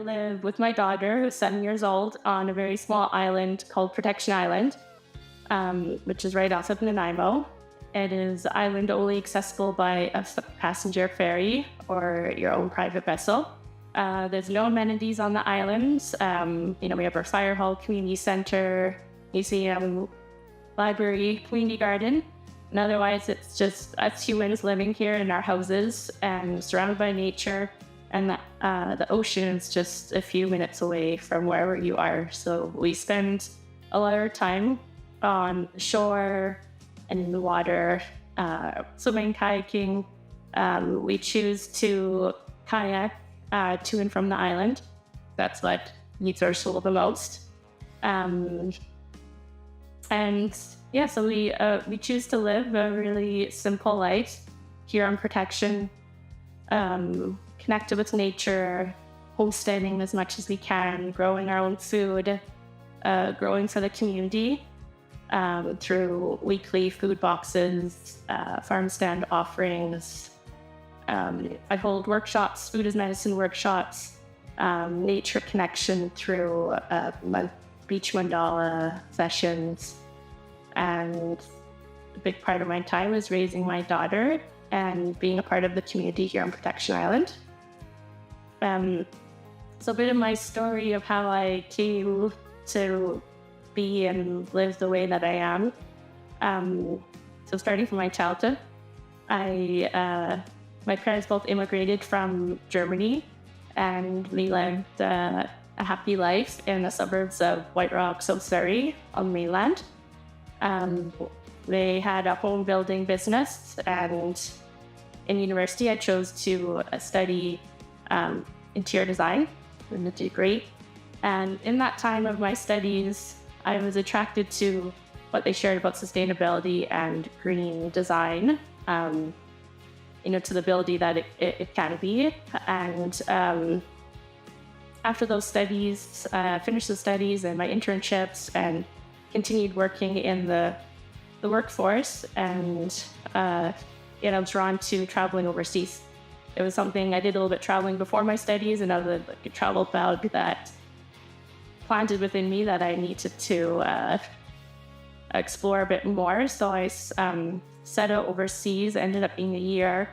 live with my daughter, who's 7 years old, on a very small island called Protection Island, which is right outside of Nanaimo. It is an island only accessible by a passenger ferry or your own private vessel. There's no amenities on the islands. We have our fire hall, community center, museum, library, community garden. And otherwise, it's just us humans living here in our houses and surrounded by nature. And the ocean is just a few minutes away from wherever you are. So we spend a lot of our time on the shore and in the water, swimming, kayaking. We choose to kayak to and from the island. That's what meets our soul the most. So we choose to live a really simple life here on Protection, connected with nature, homesteading as much as we can, growing our own food, growing for the community through weekly food boxes, farm stand offerings. I hold workshops, food as medicine workshops, nature connection through beach mandala sessions. And a big part of my time is raising my daughter and being a part of the community here on Protection Island. So a bit of my story of how I came to be and live the way that I am. So starting from my childhood, my parents both immigrated from Germany, and we lived a happy life in the suburbs of White Rock, South Surrey on the mainland. They had a home building business, and in university I chose to study interior design in a degree. And in that time of my studies, I was attracted to what they shared about sustainability and green design, to the ability that it can be. And after those studies, finished the studies and my internships and continued working in the workforce, and I'm drawn to traveling overseas. It was something I did a little bit traveling before my studies, and I was like a travel bug that planted within me that I needed to explore a bit more. So I set out overseas, ended up being a year,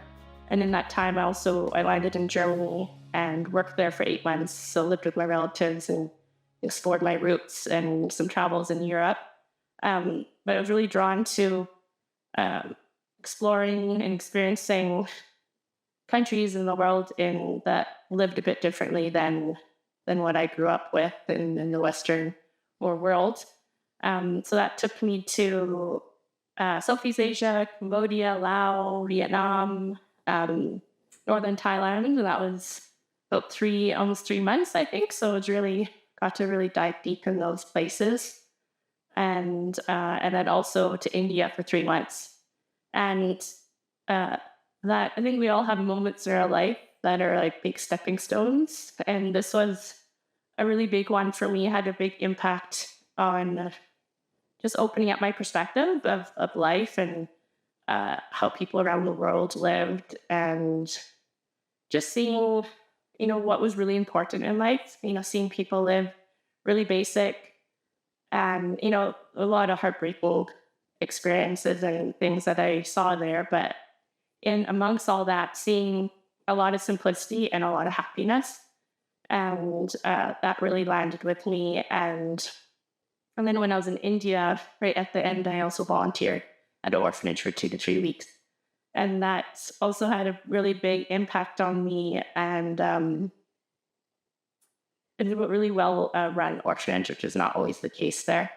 and in that time I landed in Germany and worked there for 8 months. So lived with my relatives and explored my roots and some travels in Europe. But I was really drawn to exploring and experiencing countries in the world that lived a bit differently than what I grew up with in the Western world. So that took me to Southeast Asia, Cambodia, Laos, Vietnam, Northern Thailand, and that was about almost 3 months, I think. So it was got to really dive deep in those places, and then also to India for 3 months. And that I think we all have moments in our life that are like big stepping stones, and this was a really big one for me. It had a big impact on just opening up my perspective of life and how people around the world lived, and just seeing what was really important in life, seeing people live really basic, and, a lot of heartbreaking experiences and things that I saw there. But in amongst all that, seeing a lot of simplicity and a lot of happiness. And that really landed with me. And then when I was in India, right at the end, I also volunteered at an orphanage for 2 to 3 weeks. And that also had a really big impact on me. And it's a really well run orphanage, which is not always the case there.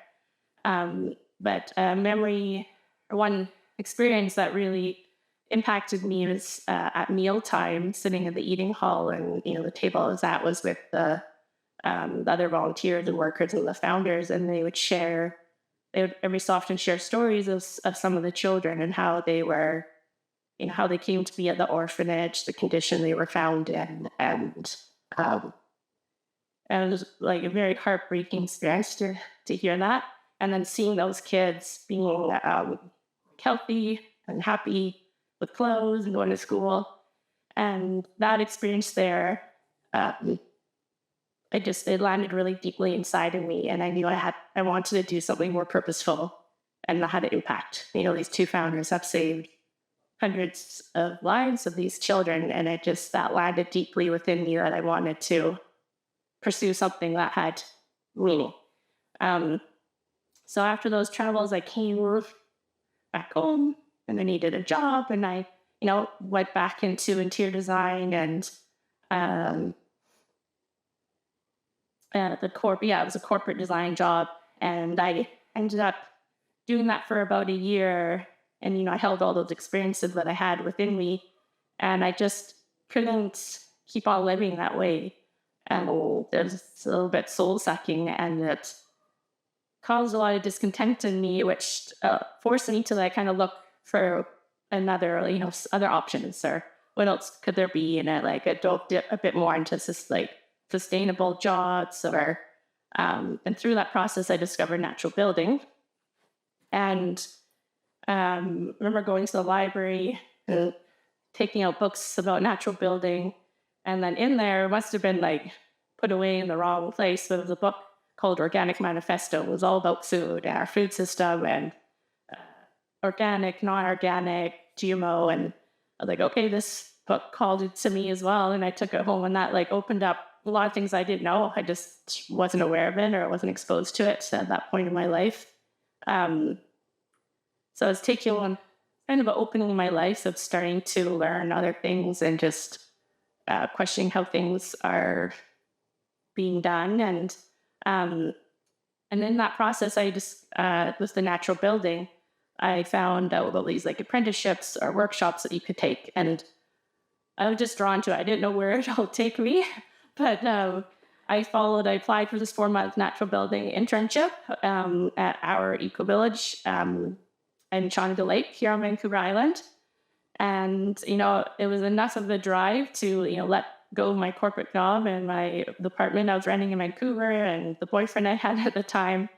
But one experience that really impacted me was at mealtime, sitting in the eating hall, and the table I was at was with the other volunteers and workers and the founders, and they would every so often share stories of some of the children and how they were, how they came to be at the orphanage, the condition they were found in, and it was like a very heartbreaking experience to hear that, and then seeing those kids being healthy and happy with clothes and going to school, and that experience there it landed really deeply inside of me. And I knew I wanted to do something more purposeful and that had an impact. These two founders have saved hundreds of lives of these children. And that landed deeply within me that I wanted to pursue something that had meaning. So after those travels, I came back home and I needed a job, and I, went back into interior design and it was a corporate design job. And I ended up doing that for about a year. And, I held all those experiences that I had within me, and I just couldn't keep on living that way. And it was a little bit soul sucking, and it caused a lot of discontent in me, which forced me to kind of look for another, other options, or what else could there be in it. I dove a bit more into this sustainable jobs, or and through that process, I discovered natural building. And remember going to the library and taking out books about natural building. And then in there, it must have been put away in the wrong place, but it was a book called Organic Manifesto. It was all about food, our food system, and organic, non-organic, GMO. And I was like, okay, this book called it to me as well. And I took it home, and that opened up a lot of things I didn't know. I just wasn't aware of it, or I wasn't exposed to it at that point in my life. So I was taking on kind of an opening in my life of starting to learn other things and just questioning how things are being done. And in that process, I just, with the natural building, I found out about these apprenticeships or workshops that you could take. And I was just drawn to it. I didn't know where it all take me, but I applied for this 4-month natural building internship at our eco village in Chonga Lake here on Vancouver Island. And, it was enough of a drive to, let go of my corporate job and the apartment I was renting in Vancouver and the boyfriend I had at the time,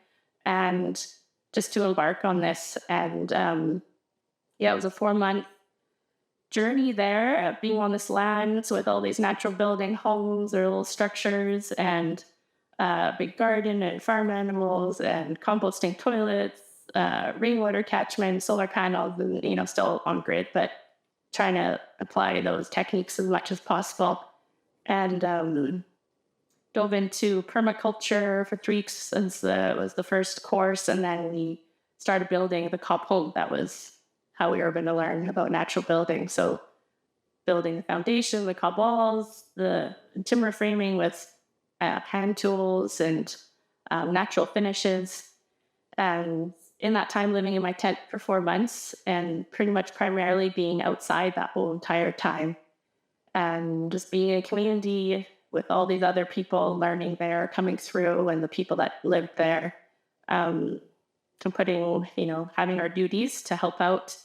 and just to embark on this. And it was a 4-month journey there, being on this land with all these natural building homes or little structures, and big garden and farm animals and composting toilets, rainwater catchment, solar panels, and, still on grid, but trying to apply those techniques as much as possible. And dove into permaculture for 3 weeks was the first course. And then we started building the cob home. That was how we were going to learn about natural building. So building the foundation, the cob walls, the timber framing with hand tools and natural finishes. And in that time, living in my tent for 4 months and pretty much primarily being outside that whole entire time, and just being in a community with all these other people learning there, coming through, and the people that lived there, to putting, having our duties to help out,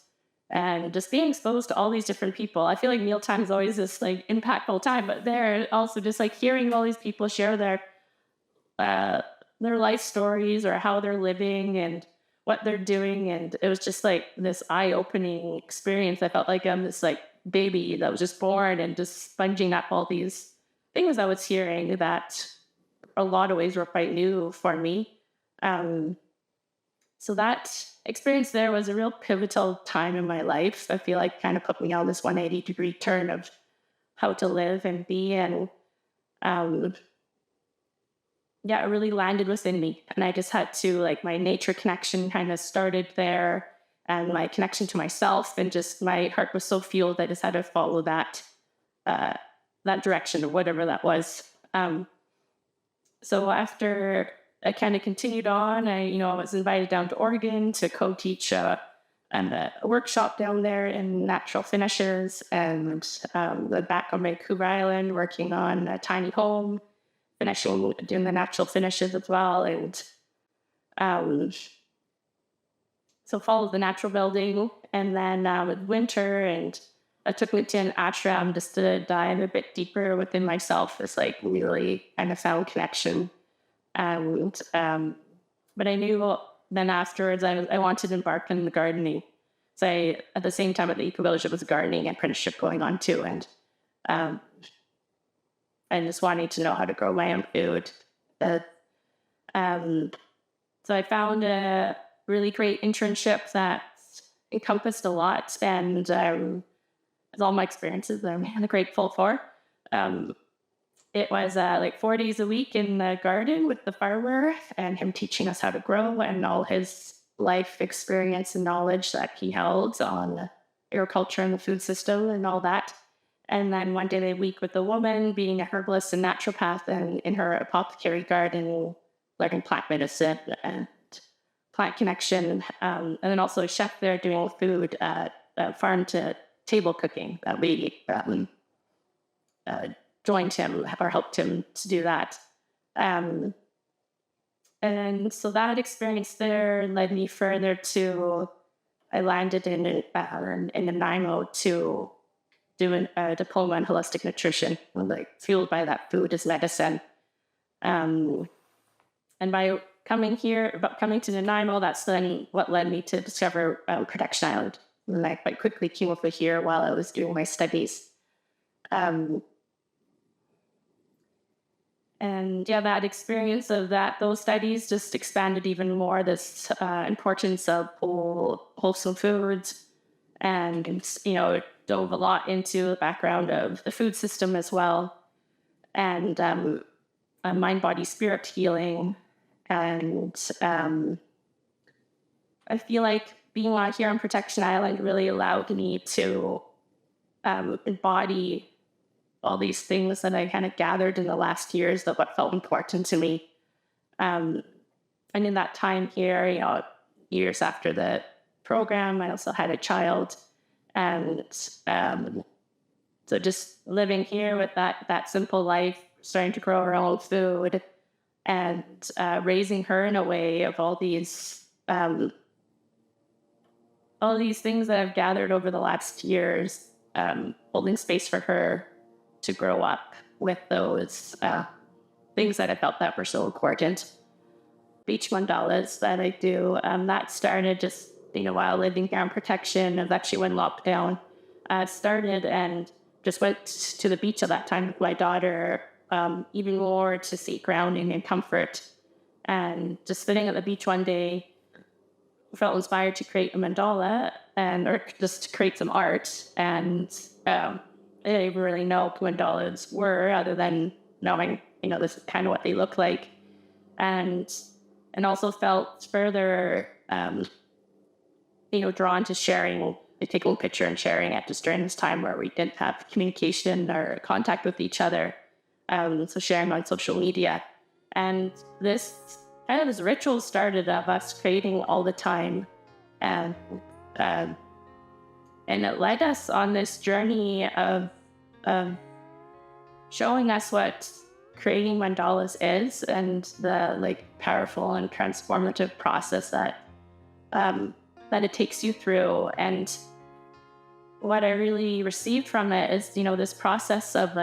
and just being exposed to all these different people. I feel like mealtime is always this impactful time, but there also just hearing all these people share their life stories or how they're living and what they're doing. And it was just this eye-opening experience. I felt like I'm this baby that was just born and just sponging up all these things I was hearing that a lot of ways were quite new for me. So that experience there was a real pivotal time in my life. I feel kind of put me on this 180-degree turn of how to live and be. And it really landed within me. And I just had to, my nature connection kind of started there, and my connection to myself, and just my heart was so fueled, I just had to follow that direction, or whatever that was. So after I kind of continued on, I was invited down to Oregon to co-teach a workshop down there in natural finishes, and back on Vancouver Island working on a tiny home, doing the natural finishes as well. And so followed the natural building, and then with winter, and it took me to an ashram just to dive a bit deeper within myself. This really kind of found connection. And but I knew then afterwards I wanted to embark on the gardening. So at the same time at the eco village, it was a gardening apprenticeship going on too. And and just wanting to know how to grow my own food. Uh, so I found a really great internship that encompassed a lot, and all my experiences that I'm really grateful for. It was like 4 days a week in the garden with the farmer, and him teaching us how to grow, and all his life experience and knowledge that he held on agriculture and the food system and all that. And then 1 day a week with the woman, being a herbalist and naturopath, and in her apothecary garden, learning plant medicine and plant connection. And then also a chef there doing food, farm to table cooking that we joined him or helped him to do that. And so that experience there led me further to, I landed in Nanaimo to do a diploma in holistic nutrition, like fueled by that food as medicine. And by coming to Nanaimo, that's then what led me to discover Protection Island. And I quite quickly came over here while I was doing my studies. And yeah, that experience of those studies just expanded even more this importance of wholesome foods, and, dove a lot into the background of the food system as well, and mind, body, spirit healing. And I feel like being out here on Protection Island really allowed me to embody all these things that I kind of gathered in the last years of what felt important to me. And in that time here, years after the program, I also had a child. And so just living here with that simple life, starting to grow our own food, and raising her in a way of all these things that I've gathered over the last years, holding space for her to grow up with those things that I felt that were so important. Beach mandalas that I do, that started just, while living here on Protection. It was actually when lockdown started, and just went to the beach at that time with my daughter, even more to seek grounding and comfort. And just sitting at the beach one day, felt inspired to create a mandala, or just to create some art. And I didn't even really know what mandalas were, other than knowing, this is kind of what they look like. And also felt further, drawn to sharing, taking a picture and sharing it just during this time where we didn't have communication or contact with each other. So sharing on social media. And this ritual started of us creating all the time. And it led us on this journey of showing us what creating mandalas is, and the powerful and transformative process that it takes you through. And what I really received from it is, this process of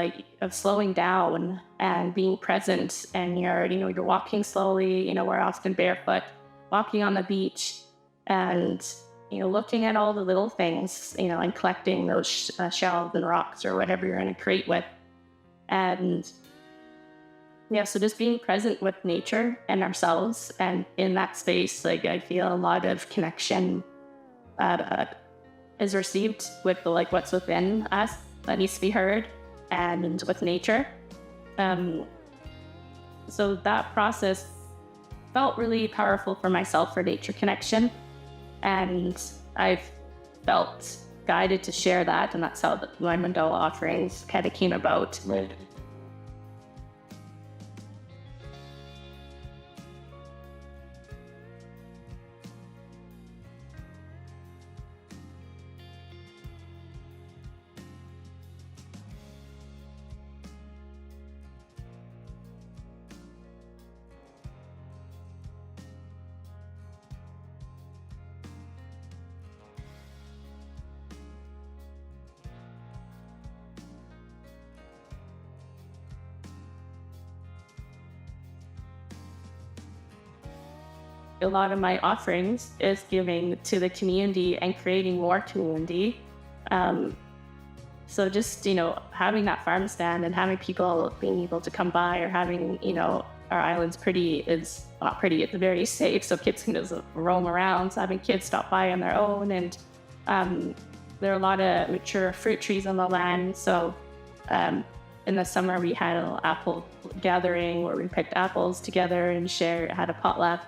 slowing down and being present. And you're walking slowly, we're often barefoot, walking on the beach, and, looking at all the little things, and collecting those shells and rocks or whatever you're going to create with. And yeah, so just being present with nature and ourselves, and in that space, I feel a lot of connection is received with what's within us that needs to be heard, and with nature. So that process felt really powerful for myself, for nature connection, and I've felt guided to share that, and that's how my mandala offerings kind of came about. Right. A lot of my offerings is giving to the community and creating more community. So just, having that farm stand and having people being able to come by, or having, our island's it's not pretty, it's very safe. So kids can just roam around. So having kids stop by on their own, and there are a lot of mature fruit trees on the land. So in the summer we had a little apple gathering where we picked apples together and had a potluck.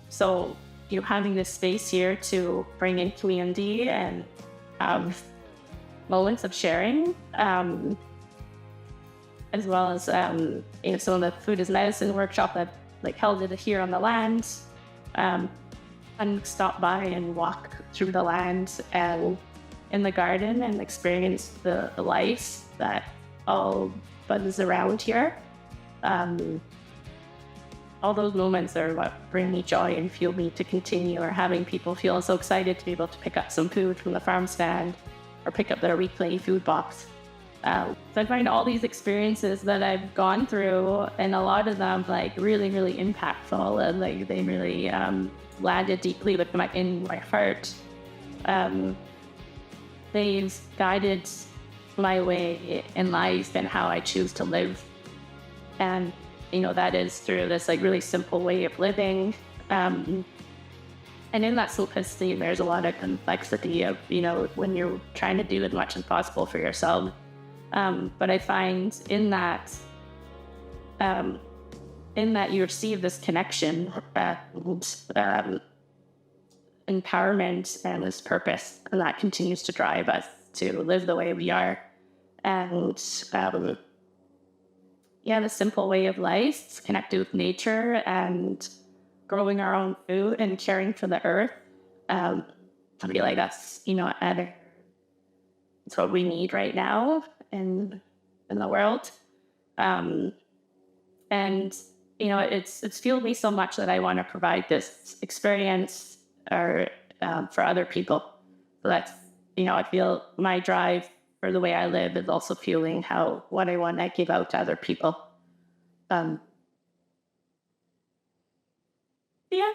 So, having this space here to bring in community and have moments of sharing, as well as, some of the food is medicine workshop that held it here on the land, and stop by and walk through the land and in the garden and experience the life that all buds around here. All those moments are what bring me joy and fuel me to continue, or having people feel so excited to be able to pick up some food from the farm stand or pick up their weekly food box. So I find all these experiences that I've gone through, and a lot of them really, really impactful, and they really landed deeply in my heart. They've guided my way in life and how I choose to live. And that is through this really simple way of living. And in that simplicity, there's a lot of complexity of, when you're trying to do as much as possible for yourself. But I find in that you receive this connection, and empowerment and this purpose, and that continues to drive us to live the way we are. And the simple way of life, connected with nature and growing our own food and caring for the earth. I feel like that's, it's what we need right now in the world. And, it's fueled me so much that I want to provide this experience for other people. So that's, I feel my drive for the way I live is also fueling what I want to give out to other people. Yeah.